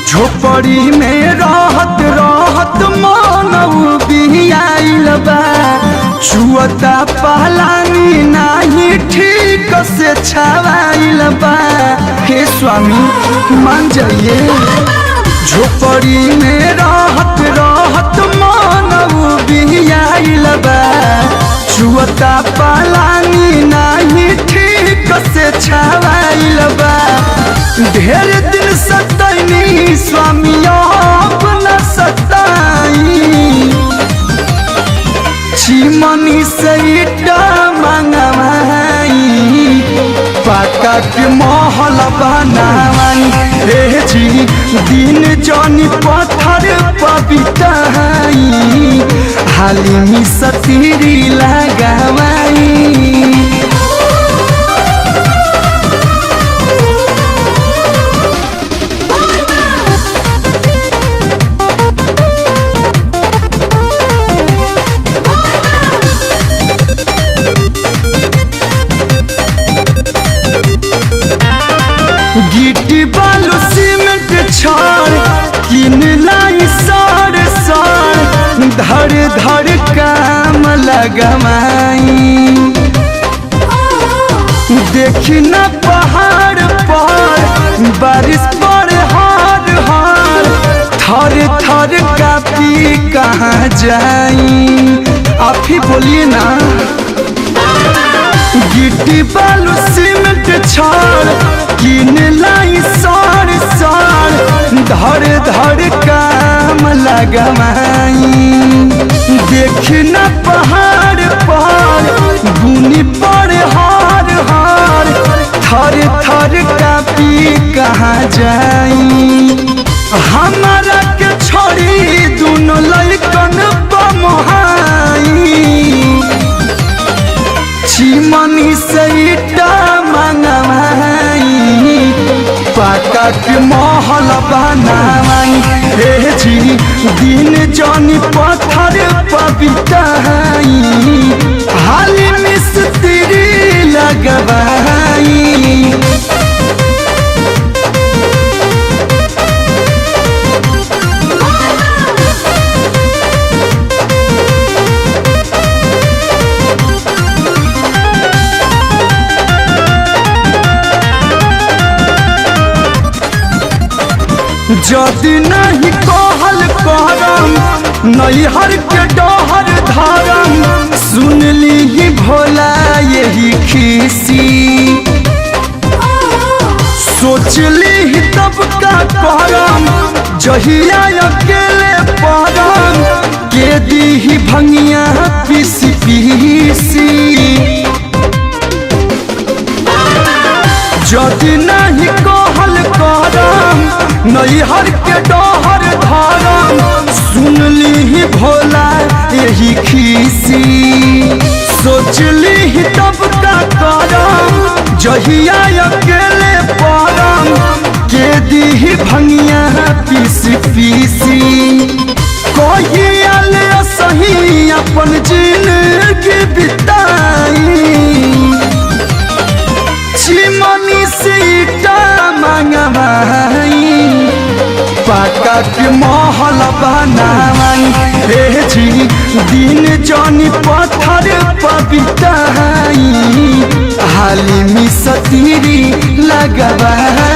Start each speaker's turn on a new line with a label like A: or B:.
A: झोपड़ी में रहत रहत मानव बियाइल बा। छुअता पहलानी नाही ठीक से छवाइल बा। हे स्वामी मान जाइए। झोपड़ी में रहत रहत मानव बियाइल बा। छुअता पहलानी नाही ठीक से छवाइल बा। ढेर दिन सतैनी स्वामी अपना सताई। चिमनी से ईटा मंगवाई पक्का के महल बनावाई। हे जी दिन जनी पत्थर पबिताई हाली में सतीरी लगावाई। गिट्टी बालू सीमेंट छड़ किन लाई सर सर धर धर काम लगवाई। देखी न पहाड़ पर बारिश पर हार हार थर थर कापी कहाँ जाई। आप ही बोलिए ना। गिट्टी बालू सीमेंट छड़ किन लाई सर सर धर धर काम लगवाई। देख न पहाड़ पर बुनी पर हार हार थर थर कापी कहाँ जाई। हमारा के छोड़ी दोनों लइकन बमहाई। चिमनी से ईटा मंगवाई पक्का के महल बनावाई। हे जी दिन जनी पत्थर पबिताई हाली मिस्त्री लगवाई। जदि नहीं कहल करम नैहर के डहर धरम सुन ली भोला यही खीसी। सोच ली तब का करम जहिया अकेले परम के दी भंगिया पीसी पीसी। जदि नहीं कहल करम नैहर के डहर धरम सुन ली भोला यही खीसी। सोच ली तब का करम जहिया अकेले परम के दी भंगिया पीसी पीसी। कहियाल सही अपन जिंदगी बिताई। चिमनी से ईटा मंगवाई पक्का के महल बनावाई। हे जी दिन जनी पत्थर पबिताई हाली में सतीरी लगवाई।